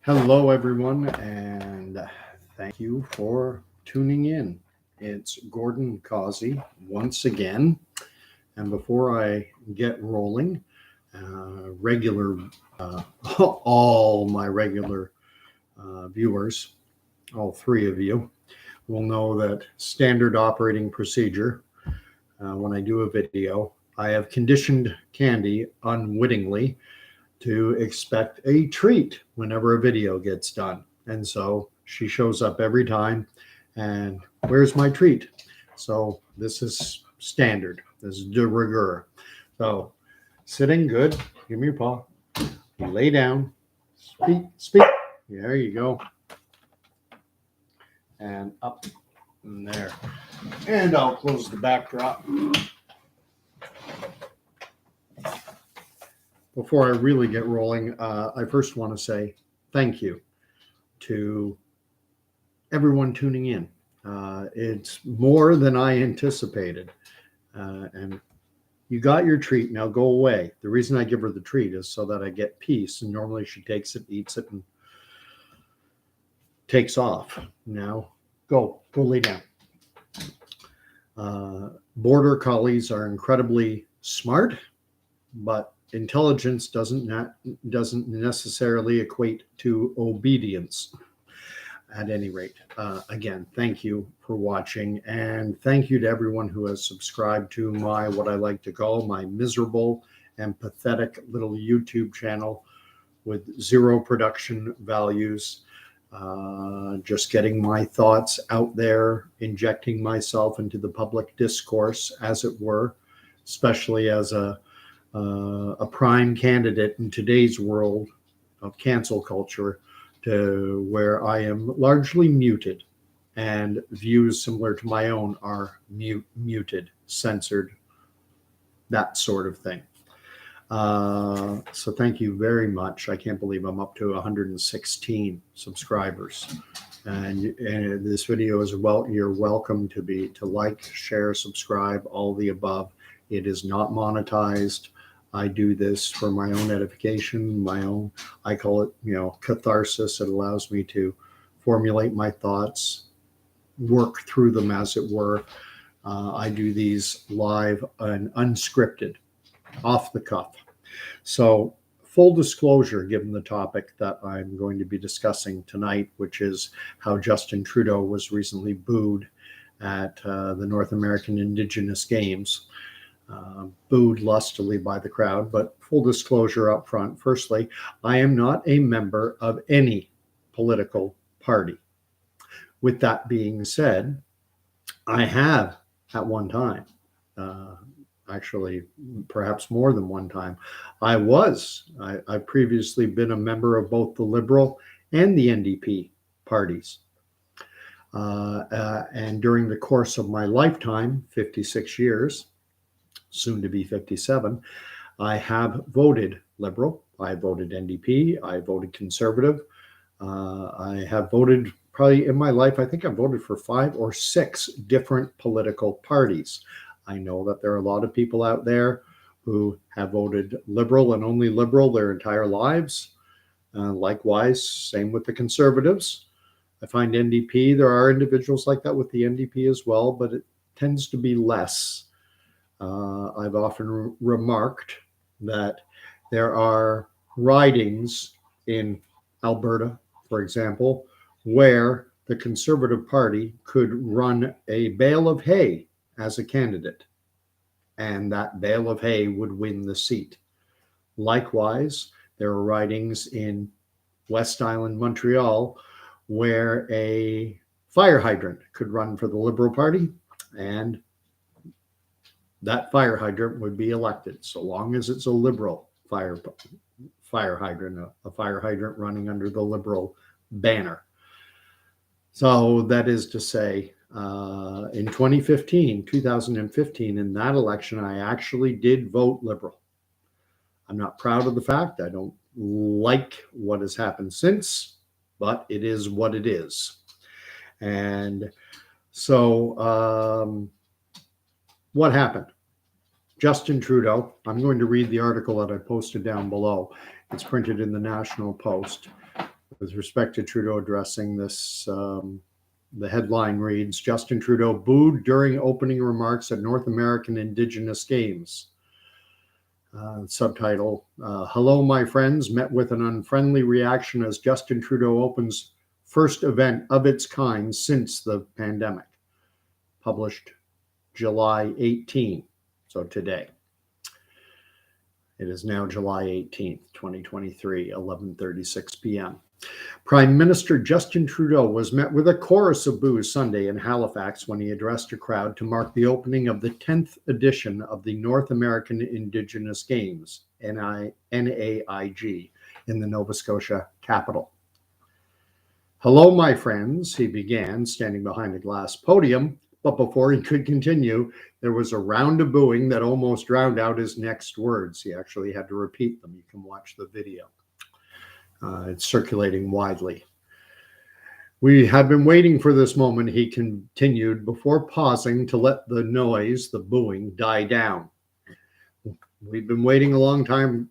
Hello, everyone, and thank you for tuning in. It's Gordon Causey once again. And before I get rolling, regular, uh, all my regular viewers, all three of you, will know that standard operating procedure when I do a video, I have conditioned Candy unwittingly to expect a treat whenever a video gets done. And so she shows up every time. And where's my treat? So this is standard. This is de rigueur. So sitting good. Give me your paw. Lay down. Speak. There you go. And up and there. And I'll close the backdrop. Before I really get rolling, I first want to say thank you to everyone tuning in. It's more than I anticipated. And you got your treat. Now go away. The reason I give her the treat is so that I get peace. And normally she takes it, eats it, and takes off. Now go lay down. Border collies are incredibly smart, but intelligence doesn't necessarily equate to obedience. At any rate, again, thank you for watching, and thank you to everyone who has subscribed to my, what I like to call my miserable and pathetic little YouTube channel with zero production values. Just getting my thoughts out there, injecting myself into the public discourse, as it were, especially as a prime candidate in today's world of cancel culture, to where I am largely muted and views similar to my own are muted, censored, that sort of thing. So thank you very much. I can't believe I'm up to 116 subscribers. And this video is you're welcome to like, share, subscribe, all the above. It is not monetized. I do this for my own edification, I call it, catharsis. It allows me to formulate my thoughts, work through them, as it were. I do these live and unscripted, off the cuff. So full disclosure, given the topic that I'm going to be discussing tonight, which is how Justin Trudeau was recently booed at the North American Indigenous Games. Booed lustily by the crowd, but full disclosure up front. Firstly, I am not a member of any political party. With that being said, I have at one time, actually perhaps more than one time, I've previously been a member of both the Liberal and the NDP parties. And during the course of my lifetime, 56 years, soon to be 57, I have voted Liberal, I voted NDP, I voted Conservative. I have voted, probably in my life, I think I've voted for 5 or 6 different political parties. I know that there are a lot of people out there who have voted Liberal and only Liberal their entire lives. Likewise, same with the Conservatives. I find NDP, there are individuals like that with the NDP as well, but it tends to be less. I've often remarked that there are ridings in Alberta, for example, where the Conservative Party could run a bale of hay as a candidate, and that bale of hay would win the seat. Likewise, there are ridings in West Island, Montreal, where a fire hydrant could run for the Liberal Party, and that fire hydrant would be elected, so long as it's a Liberal fire hydrant, a fire hydrant running under the Liberal banner. So that is to say, in 2015, in that election, I actually did vote Liberal. I'm not proud of the fact. I don't like what has happened since, but it is what it is. And so what happened? Justin Trudeau, I'm going to read the article that I posted down below. It's printed in the National Post. with respect to Trudeau addressing this, the headline reads, Justin Trudeau booed during opening remarks at North American Indigenous Games. Subtitle, Hello, my friends, met with an unfriendly reaction as Justin Trudeau opens first event of its kind since the pandemic. Published July 18, so today. It is now July 18th, 2023, 11:36 p.m. Prime Minister Justin Trudeau was met with a chorus of boos Sunday in Halifax when he addressed a crowd to mark the opening of the 10th edition of the North American Indigenous Games, NAIG, in the Nova Scotia capital. Hello, my friends, he began, standing behind a glass podium, but before he could continue, there was a round of booing that almost drowned out his next words. He actually had to repeat them. You can watch the video. It's circulating widely. We have been waiting for this moment, he continued, before pausing to let the noise, the booing, die down. We've been waiting a long time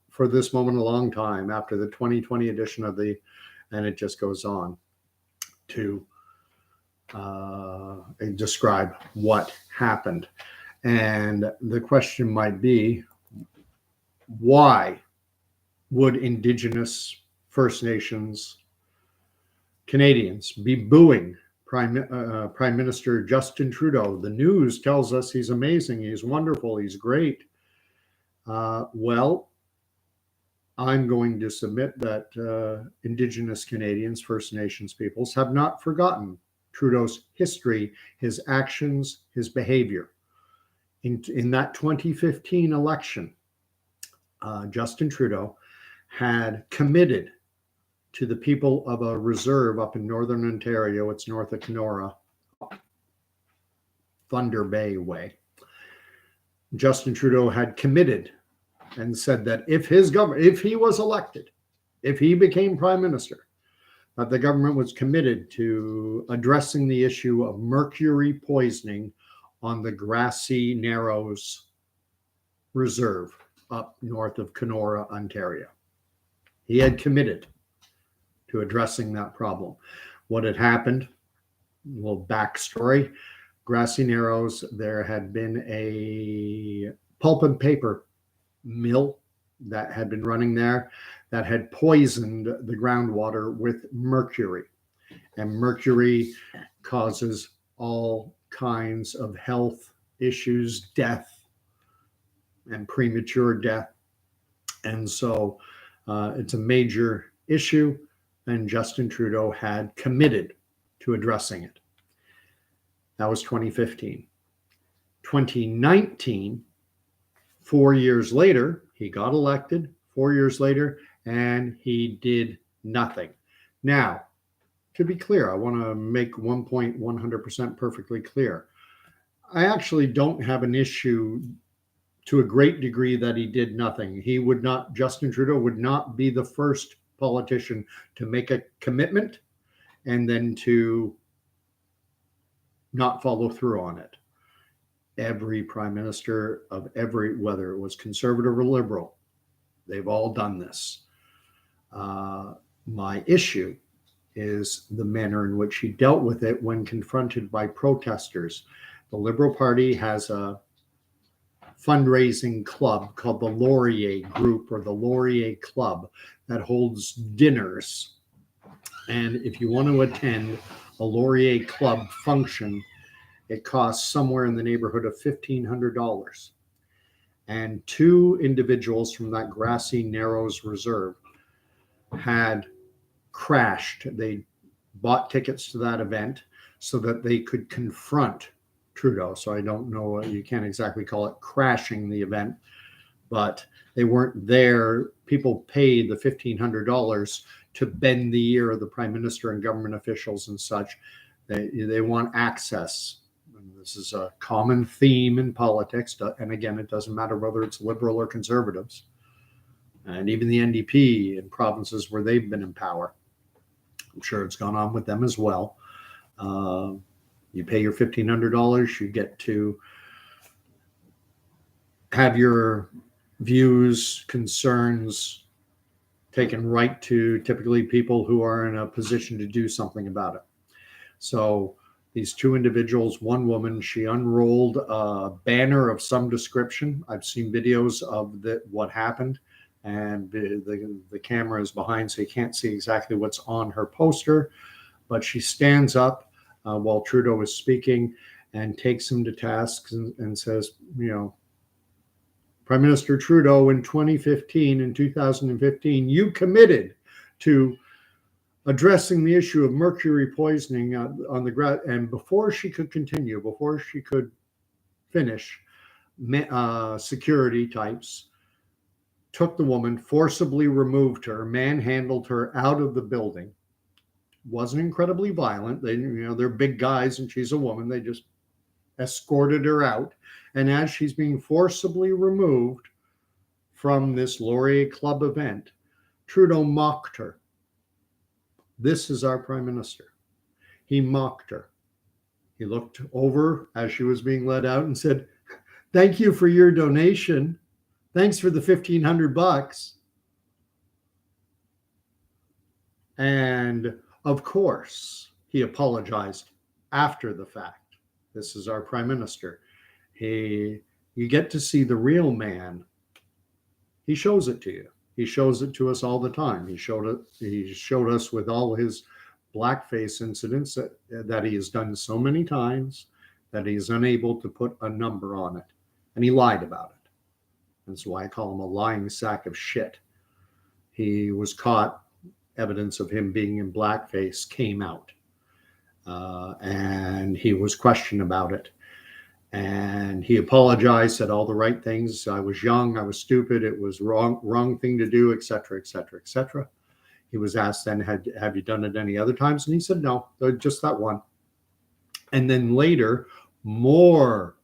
for this moment, a long time, after the 2020 edition of the, and it just goes on to describe what happened. And the question might be, why would Indigenous, First Nations, Canadians be booing Prime Minister Justin Trudeau? The news tells us he's amazing, he's wonderful, he's great. Well, I'm going to submit that Indigenous Canadians, First Nations peoples have not forgotten Trudeau's history, his actions, his behavior. In that 2015 election, Justin Trudeau had committed to the people of a reserve up in northern Ontario, it's north of Kenora, Thunder Bay way. Justin Trudeau had committed and said that if his government, if he was elected, if he became prime minister, that the government was committed to addressing the issue of mercury poisoning on the Grassy Narrows Reserve up north of Kenora, Ontario. He had committed to addressing that problem. What had happened, a little backstory, Grassy Narrows, there had been a pulp and paper mill that had been running there that had poisoned the groundwater with mercury. And mercury causes all kinds of health issues, death, and premature death. And so it's a major issue, and Justin Trudeau had committed to addressing it. That was 2015. 2019, 4 years later, he got elected, 4 years later, and he did nothing. Now, to be clear, I want to make one point 100% perfectly clear. I actually don't have an issue to a great degree that he did nothing. He would not, Justin Trudeau would not be the first politician to make a commitment and then to not follow through on it. Every prime minister of every, whether it was conservative or liberal, they've all done this. My issue is the manner in which he dealt with it when confronted by protesters. The Liberal Party has a fundraising club called the Laurier Group or the Laurier Club that holds dinners. And if you want to attend a Laurier Club function, it costs somewhere in the neighborhood of $1,500. And two individuals from that Grassy Narrows Reserve had crashed. They bought tickets to that event so that they could confront Trudeau. So I don't know, you can't exactly call it crashing the event, but they weren't there. People paid the $1,500 to bend the ear of the prime minister and government officials and such. They want access. And this is a common theme in politics. And again, it doesn't matter whether it's liberal or conservatives. And even the NDP in provinces where they've been in power. I'm sure it's gone on with them as well. You pay your $1,500, you get to have your views, concerns taken right to typically people who are in a position to do something about it. So these two individuals, one woman, she unrolled a banner of some description. I've seen videos of what happened, and the camera is behind, so you can't see exactly what's on her poster. But she stands up while Trudeau is speaking and takes him to task and says, Prime Minister Trudeau, in 2015, you committed to addressing the issue of mercury poisoning on the ground. And before she could continue, before she could finish, security types took the woman, forcibly removed her, manhandled her out of the building. Wasn't incredibly violent. They're big guys and she's a woman. They just escorted her out. And as she's being forcibly removed from this Laurier Club event, Trudeau mocked her. This is our prime minister. He mocked her. He looked over as she was being led out and said, "Thank you for your donation. Thanks for the $1,500. And of course, he apologized after the fact. This is our prime minister. You get to see the real man. He shows it to you. He shows it to us all the time. He showed us with all his blackface incidents that he has done so many times that he is unable to put a number on it. And he lied about it. That's why I call him a lying sack of shit. He was caught. Evidence of him being in blackface came out. And he was questioned about it. And he apologized, said all the right things. I was young, I was stupid, it was wrong thing to do, etc., etc., etc. He was asked then, have you done it any other times? And he said, no, just that one. And then later, more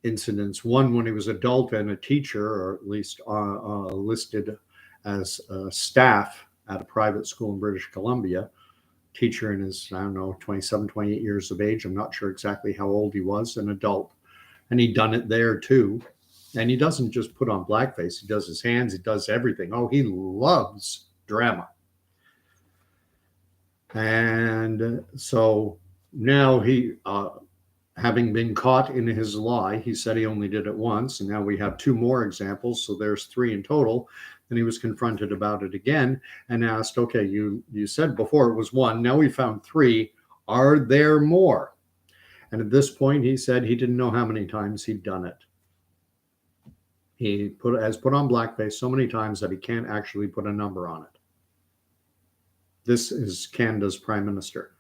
incidents. One when he was adult and a teacher, or at least listed as staff at a private school in British Columbia. Teacher in his, 27, 28 years of age. I'm not sure exactly how old he was, an adult. And he'd done it there too. And he doesn't just put on blackface. He does his hands. He does everything. Oh, he loves drama. And so now he, having been caught in his lie, he said he only did it once. And now we have two more examples. So there's three in total. And he was confronted about it again and asked, okay, you said before it was one. Now we found three. Are there more? And at this point, he said he didn't know how many times he'd done it. He has put on blackface so many times that he can't actually put a number on it. This is Canada's prime minister.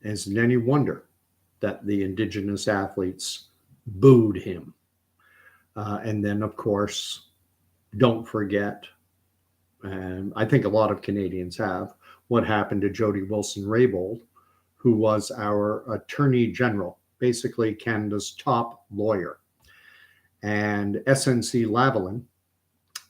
Isn't any wonder that the Indigenous athletes booed him. And then, of course, don't forget, and I think a lot of Canadians have, what happened to Jody Wilson-Raybould, who was our Attorney General, basically Canada's top lawyer. And SNC-Lavalin,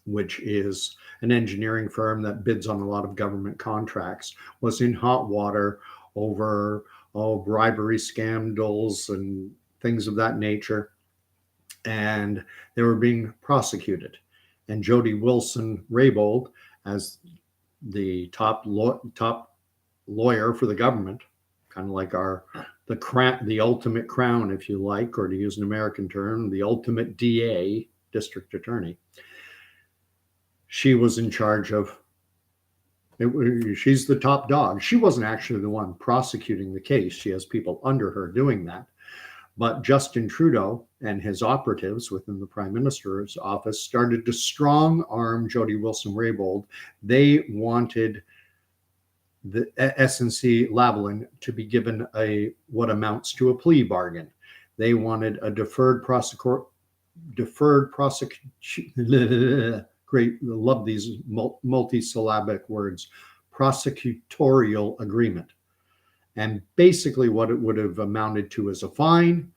which is an engineering firm that bids on a lot of government contracts, was in hot water over bribery scandals and things of that nature. And they were being prosecuted. And Jody Wilson-Raybould, as the top lawyer for the government, kind of like the ultimate crown, if you like, or to use an American term, the ultimate DA, district attorney. She was in charge of it. She's the top dog. She wasn't actually the one prosecuting the case. She has people under her doing that. But Justin Trudeau and his operatives within the Prime Minister's office started to strong-arm Jody Wilson-Raybould. They wanted the SNC-Lavalin to be given what amounts to a plea bargain. They wanted a deferred prosecution. Great, I love these multi-syllabic words. Prosecutorial agreement. And basically what it would have amounted to is a fine,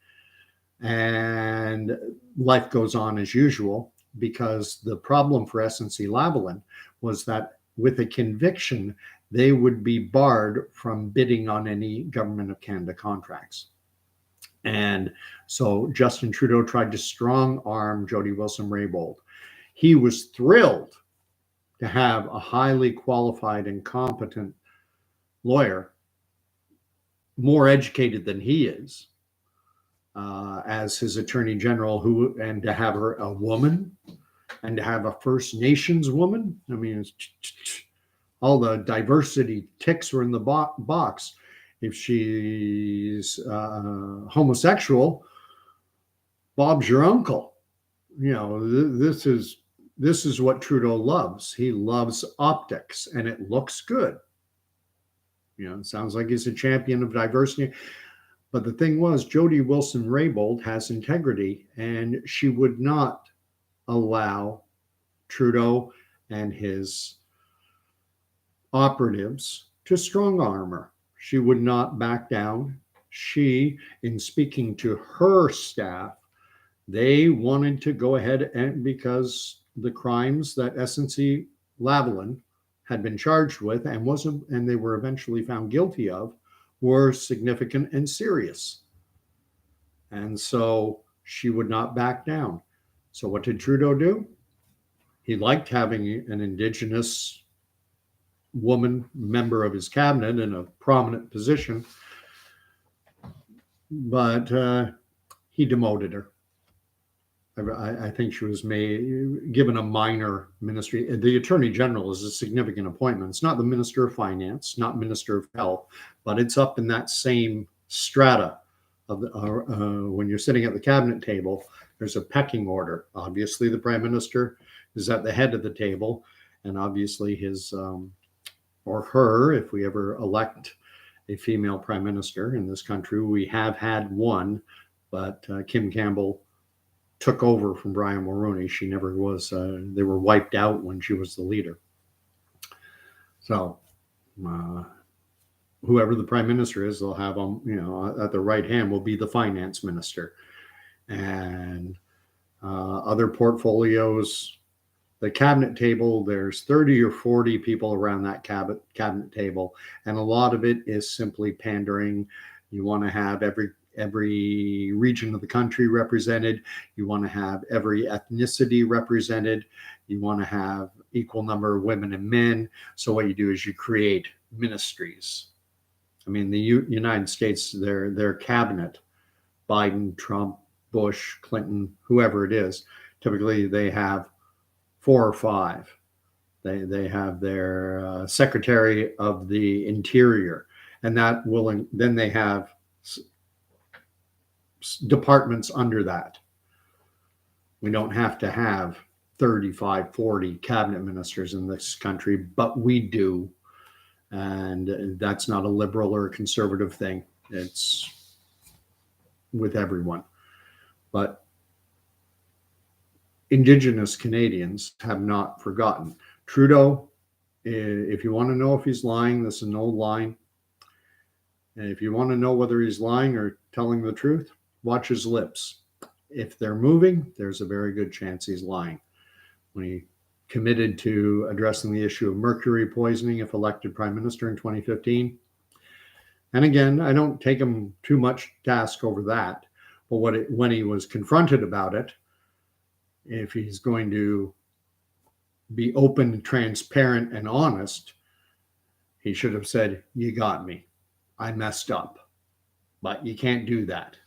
and life goes on as usual, because the problem for SNC-Lavalin was that with a conviction, they would be barred from bidding on any Government of Canada contracts. And so Justin Trudeau tried to strong arm Jody Wilson-Raybould. He was thrilled to have a highly qualified and competent lawyer, more educated than he is, as his attorney general, and to have her a woman, and to have a First Nations woman. I mean, all the diversity ticks were in the box. If she's homosexual, Bob's your uncle. This is what Trudeau loves. He loves optics, and it looks good. It sounds like he's a champion of diversity. But the thing was, Jody Wilson-Raybould has integrity, and she would not allow Trudeau and his operatives to strong arm her. She would not back down. She, in speaking to her staff, they wanted to go ahead, and because the crimes that SNC Lavalin had been charged with and they were eventually found guilty of were significant and serious. And so she would not back down. So what did Trudeau do? He liked having an Indigenous woman member of his cabinet in a prominent position, but he demoted her. I think she was given a minor ministry. The Attorney General is a significant appointment. It's not the Minister of Finance, not Minister of Health, but it's up in that same strata of when you're sitting at the cabinet table. There's a pecking order. Obviously, the Prime Minister is at the head of the table, and obviously his or her, if we ever elect a female Prime Minister in this country, we have had one, but Kim Campbell took over from Brian Mulroney. She never was. They were wiped out when she was the leader. So whoever the Prime Minister is, they'll have them, at the right hand will be the finance minister. And other portfolios, the cabinet table, there's 30 or 40 people around that cabinet table. And a lot of it is simply pandering. You want to have every region of the country represented. You want to have every ethnicity represented. You want to have equal number of women and men. So what you do is you create ministries. I mean, the United States, their cabinet, Biden, Trump, Bush, Clinton, whoever it is, typically they have 4 or 5. They have their Secretary of the Interior, and then they have departments under that. We don't have to have 35, 40 cabinet ministers in this country, but we do. And that's not a liberal or a conservative thing. It's with everyone. But Indigenous Canadians have not forgotten. Trudeau, if you want to know if he's lying, this is an old line. And if you want to know whether he's lying or telling the truth, watch his lips. If they're moving, there's a very good chance he's lying. When he committed to addressing the issue of mercury poisoning if elected Prime Minister in 2015. And again, I don't take him too much task over that. But when he was confronted about it, if he's going to be open, transparent, and honest, he should have said, "You got me. I messed up." But you can't do that.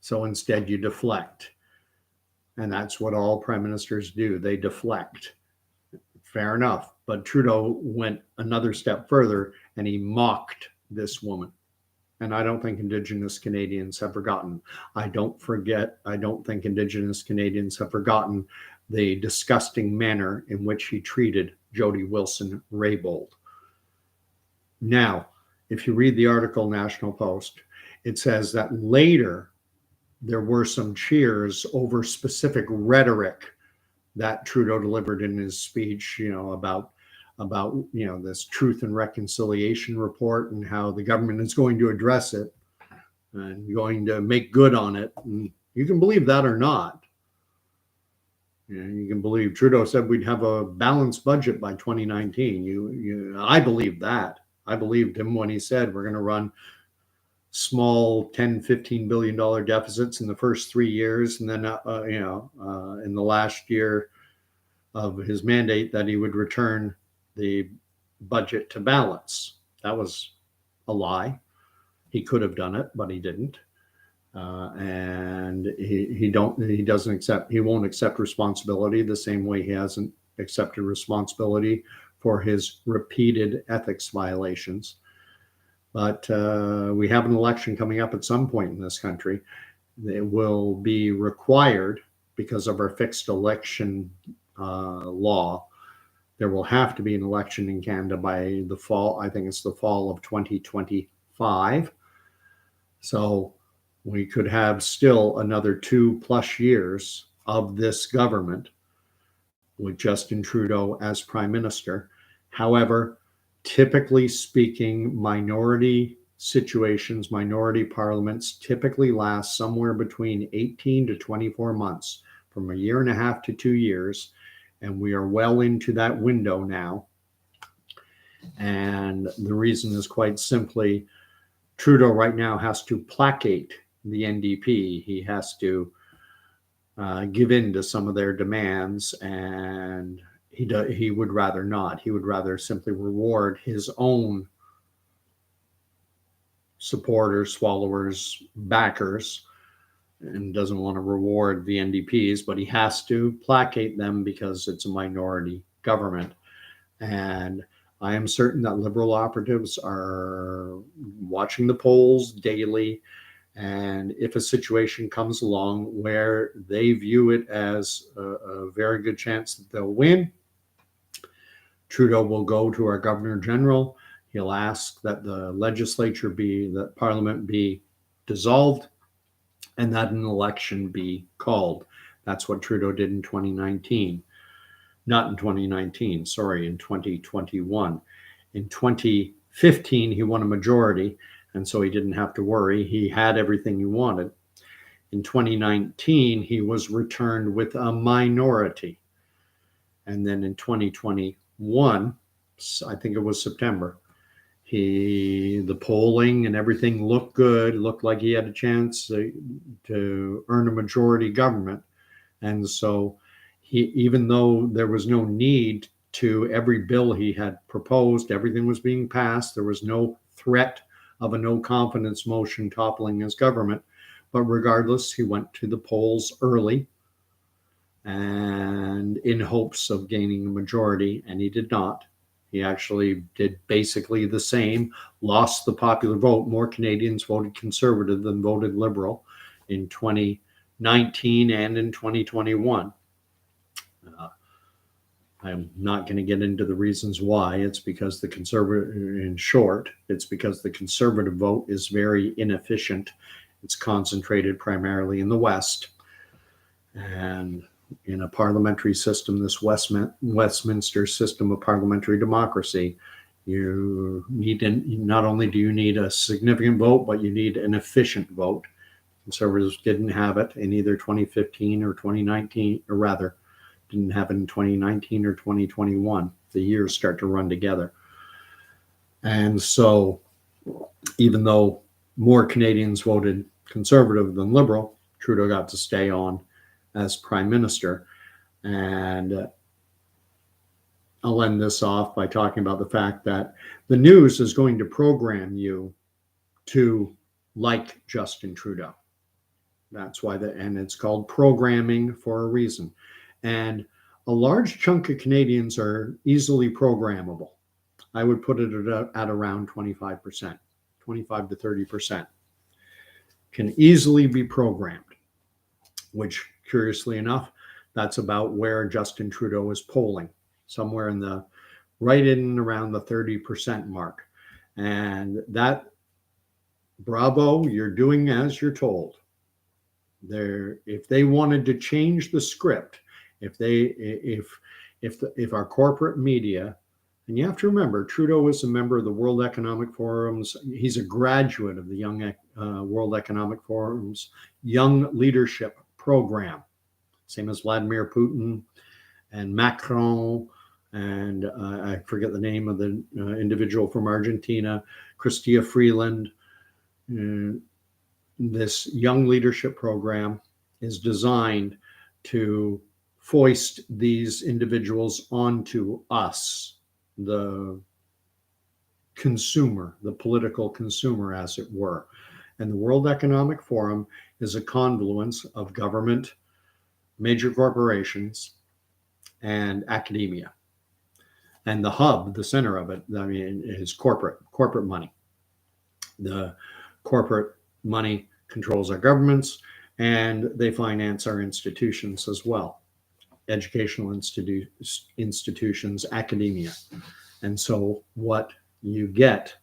So instead, you deflect. And that's what all prime ministers do. They deflect. Fair enough. But Trudeau went another step further, and he mocked this woman. And I don't think Indigenous Canadians have forgotten. I don't think Indigenous Canadians have forgotten the disgusting manner in which he treated Jody Wilson-Raybould. Now, if you read the article, National Post, it says that later there were some cheers over specific rhetoric that Trudeau delivered in his speech, about this Truth and Reconciliation report and how the government is going to address it and going to make good on it. And you can believe that or not. You can believe Trudeau said we'd have a balanced budget by 2019. I believe that. I believed him when he said we're going to run small $10-15 billion deficits in the first 3 years, and then in the last year of his mandate that he would return the budget to balance. That was a lie. He could have done it, but he didn't. And he won't accept responsibility the same way he hasn't accepted responsibility for his repeated ethics violations. But we have an election coming up at some point in this country. It will be required, because of our fixed election law, there will have to be an election in Canada by the fall. I think it's the fall of 2025. So we could have still another 2+ years of this government with Justin Trudeau as Prime Minister. However, typically speaking, minority situations, minority parliaments typically last somewhere between 18 to 24 months, from a year and a half to 2 years. And we are well into that window now. And the reason is quite simply, Trudeau right now has to placate the NDP. He has to give in to some of their demands, and he would rather not. He would rather simply reward his own supporters, followers, backers, and doesn't want to reward the NDPs, but he has to placate them because it's a minority government. And I am certain that Liberal operatives are watching the polls daily. And if a situation comes along where they view it as a very good chance that they'll win, Trudeau will go to our Governor General. He'll ask that the legislature that Parliament be dissolved and that an election be called. That's what Trudeau did in 2019. Not in 2019, sorry, in 2021. In 2015, he won a majority, and so he didn't have to worry. He had everything he wanted. In 2019, he was returned with a minority. And then in 2021, I think it was September, the polling and everything looked good, looked like he had a chance to earn a majority government. And so even though there was no need to, every bill he had proposed, everything was being passed, there was no threat of a no confidence motion toppling his government. But regardless, he went to the polls early and in hopes of gaining a majority, and he did not. He actually did basically the same, lost the popular vote. More Canadians voted Conservative than voted Liberal in 2019 and in 2021. I'm not going to get into the reasons why. It's because in short, it's because the Conservative vote is very inefficient. It's concentrated primarily in the West. And in a parliamentary system, this Westminster system of parliamentary democracy, you need not only do you need a significant vote, but you need an efficient vote. Conservatives didn't have it in either 2015 or 2019, or rather, didn't have it in 2019 or 2021. The years start to run together. And so even though more Canadians voted Conservative than Liberal, Trudeau got to stay on as Prime Minister. And I'll end this off by talking about the fact that the news is going to program you to like Justin Trudeau. That's why and it's called programming for a reason. And a large chunk of Canadians are easily programmable. I would put it at around 25%, 25 to 30%. Can easily be programmed, which, curiously enough, that's about where Justin Trudeau is polling, somewhere right in around the 30% mark. And that, bravo, you're doing as you're told. If they wanted to change the script, if our corporate media, and you have to remember, Trudeau is a member of the World Economic Forum's, he's a graduate of the World Economic Forum's Young Leadership Program, same as Vladimir Putin and Macron, and I forget the name of the individual from Argentina, Chrystia Freeland. This Young Leadership Program is designed to foist these individuals onto us, the consumer, the political consumer, as it were. And the World Economic Forum is a confluence of government, major corporations, and academia. And the hub, the center of it, I mean, is corporate money. The corporate money controls our governments, and they finance our institutions as well, educational institutions, academia. And so what you get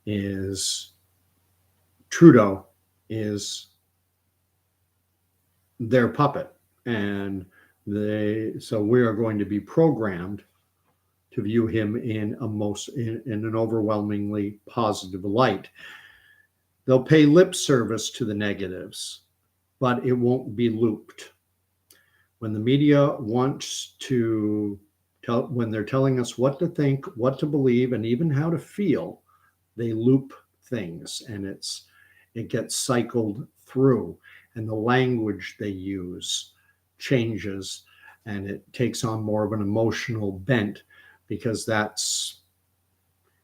is Trudeau is their puppet, and so we are going to be programmed to view him in an overwhelmingly positive light. They'll pay lip service to the negatives, but it won't be looped. When the media wants to when they're telling us what to think, what to believe, and even how to feel, they loop things, and it gets cycled through, and the language they use changes, and it takes on more of an emotional bent, because that's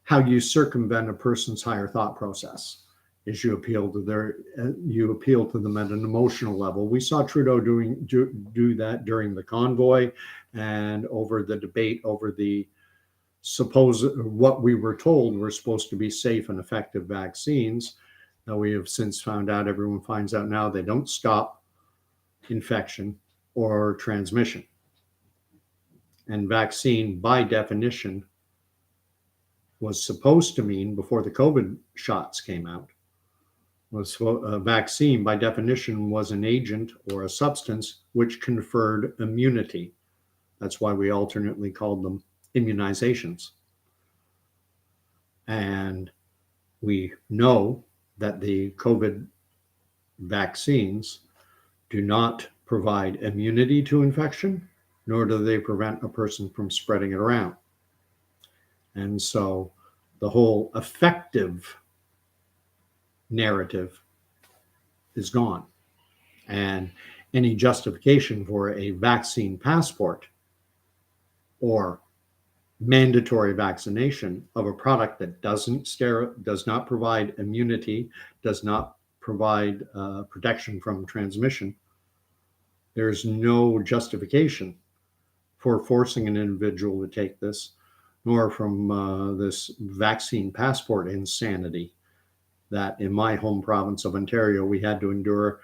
how you circumvent a person's higher thought process. Is you appeal to them at an emotional level. We saw Trudeau do that during the convoy and over the debate over the what we were told were supposed to be safe and effective vaccines. Now we have since found out, everyone finds out now, they don't stop infection or transmission. And vaccine, by definition, was supposed to mean, before the COVID shots came out, was a vaccine by definition was an agent or a substance which conferred immunity. That's why we alternately called them immunizations. And we know that the COVID vaccines do not provide immunity to infection, nor do they prevent a person from spreading it around. And so the whole effective narrative is gone. And any justification for a vaccine passport or mandatory vaccination of a product that does not provide immunity, does not provide protection from transmission, there's no justification for forcing an individual to take this, nor from this vaccine passport insanity that in my home province of Ontario, we had to endure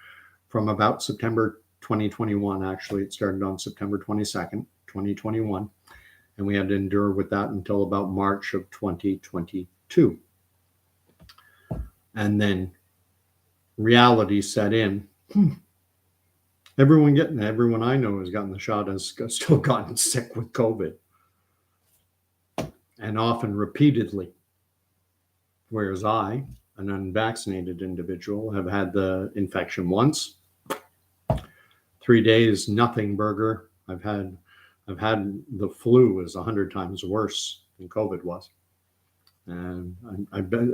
from about September 2021. Actually, it started on September 22nd, 2021. And we had to endure with that until about March of 2022. And then reality set in. Everyone I know has gotten the shot has still gotten sick with COVID. And often repeatedly. Whereas I, an unvaccinated individual, have had the infection once. 3 days, nothing burger. I've had the flu is 100 times worse than COVID was. And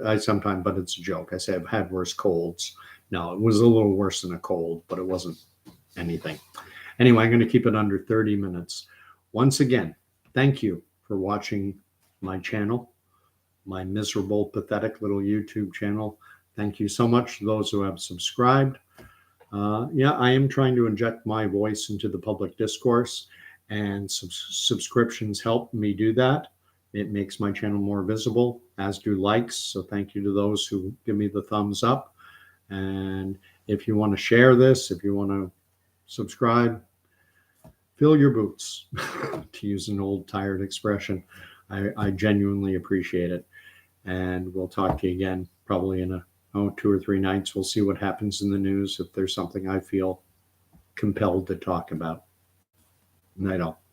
I sometimes, but it's a joke. I say I've had worse colds. No, it was a little worse than a cold, but it wasn't anything. Anyway, I'm going to keep it under 30 minutes. Once again, thank you for watching my channel, my miserable, pathetic little YouTube channel. Thank you so much to those who have subscribed. I am trying to inject my voice into the public discourse, and subscriptions help me do that. It makes my channel more visible, as do likes. So thank you to those who give me the thumbs up. And if you want to share this, if you want to subscribe, fill your boots, to use an old tired expression. I genuinely appreciate it. And we'll talk to you again probably in 2 or 3 nights. We'll see what happens in the news, if there's something I feel compelled to talk about. Night all.